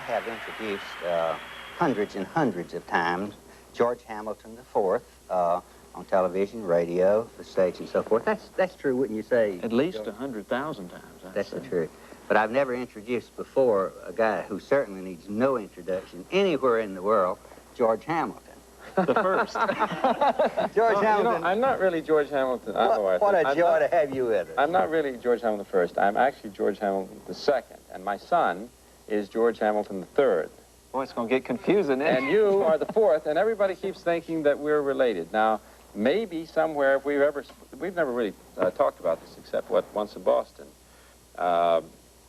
have introduced hundreds and hundreds of times George Hamilton IV on television, radio, the stage, and so forth. That's true, wouldn't you say? At least 100,000 times, That's the truth. But I've never introduced before a guy who certainly needs no introduction anywhere in the world, George Hamilton. The first. George Hamilton. You know, I'm not really George Hamilton. What a joy to have you with us. I'm not really George Hamilton I. I'm actually George Hamilton II, and my son is George Hamilton III. Boy, it's going to get confusing, isn't it? And you are the fourth, and everybody keeps thinking that we're related. Now, maybe somewhere, if we've never really talked about this except once in Boston.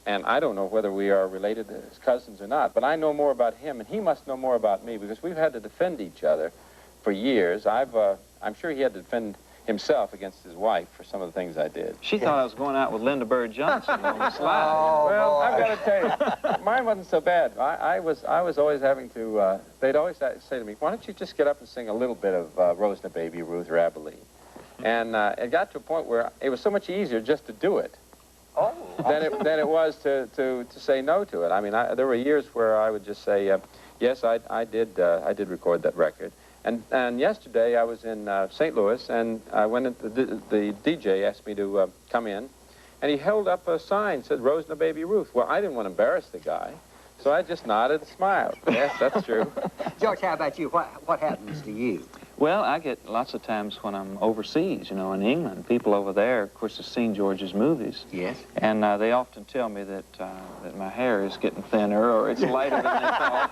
And I don't know whether we are related as cousins or not, but I know more about him, and he must know more about me, because we've had to defend each other for years. I'm sure he had to defend himself against his wife for some of the things I did. She thought I was going out with Linda Bird Johnson on the slide. Oh, well, boy. I've got to tell you, mine wasn't so bad. I was always having to, they'd always say to me, why don't you just get up and sing a little bit of Rose and the Baby Ruth or Abilene? And it got to a point where it was so much easier just to do it. Oh. Than it was to say no to it. I mean, there were years where I would just say, yes, I did record that record. And yesterday I was in St. Louis, and I went into the DJ asked me to come in, and he held up a sign that said Rose and the Baby Ruth. Well, I didn't want to embarrass the guy, so I just nodded and smiled. Yes, that's true. George, how about you? What happens to you? Well, I get lots of times when I'm overseas, you know, in England, people over there, of course, have seen George's movies. Yes. And they often tell me that my hair is getting thinner or it's lighter than they thought.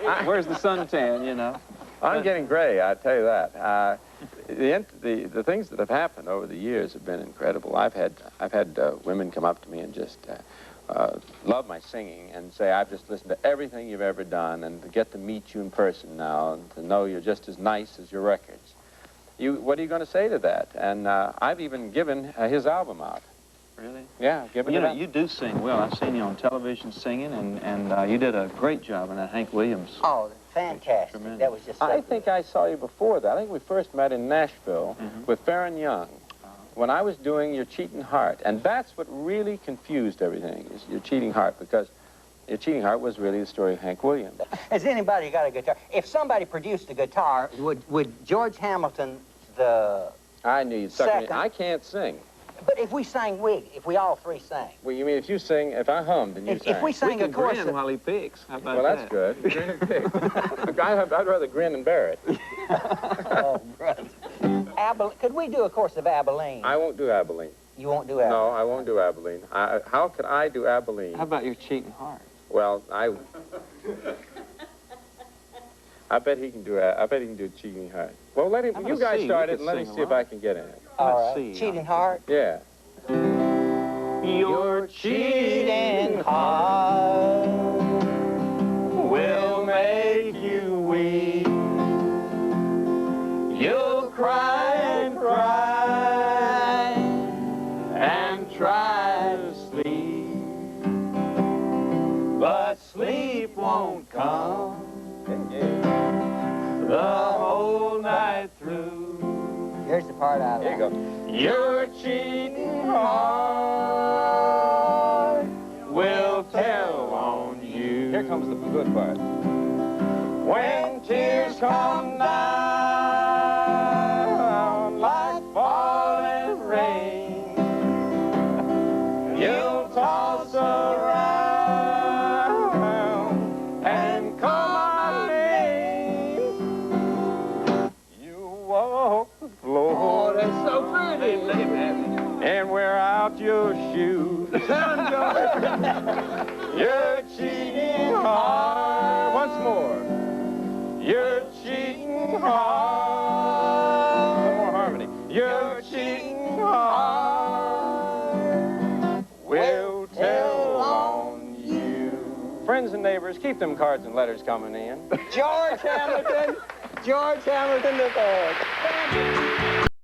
And, where's the suntan, you know? I'm getting gray, I tell you that. The things that have happened over the years have been incredible. I've had women come up to me and just love my singing and say, I've just listened to everything you've ever done, and to get to meet you in person now and to know you're just as nice as your records. What are you going to say to that? And I've even given his album out. Really? Yeah, given you it know, out. you do sing well. I've seen you on television singing, and you did a great job in that Hank Williams. Oh, fantastic. Tremendous. That was just so I good. think I saw you before that. I think we first met in Nashville with Farron Young when I was doing Your Cheating Heart. And that's what really confused everything, is Your Cheating Heart, because Your Cheating Heart was really the story of Hank Williams. Has anybody got a guitar? If somebody produced a guitar, would George Hamilton I knew you'd suck me. Second. I can't sing. But if we sang if we all three sang. Well, you mean if you sing, if I hummed and you sang? If we sang a chorus. While he picks. How about Well, that? that's good. Grin and pick. I'd rather grin and bear it. Oh, brother. Could we do a course of Abilene? I won't do Abilene. You won't do Abilene? No, I won't do Abilene. How could I do Abilene? How about Your Cheating Heart? Well, I bet he can do it. I bet he can do Cheating Heart. Well, let him. I'm You gonna guys see. start We it, could and let me sing see if along. I can get in it. All Let's right. see. Cheating Heart. Yeah. Your Cheating heart will make you weep. You'll cry and cry and try to sleep, but sleep won't come the whole night through. Here's the part I like. Here you go. Your cheating heart will tell on you. Here comes the good part. When tears come down like falling rain, you'll toss around and call my name. You walk the floor. Oh, that's so pretty. And wear out your shoes. You're cheating hard. Once more. You're cheating hard. One more harmony. You're cheating hard. We'll tell on you. Friends and neighbors, keep them cards and letters coming in. George Hamilton. George Hamilton the third.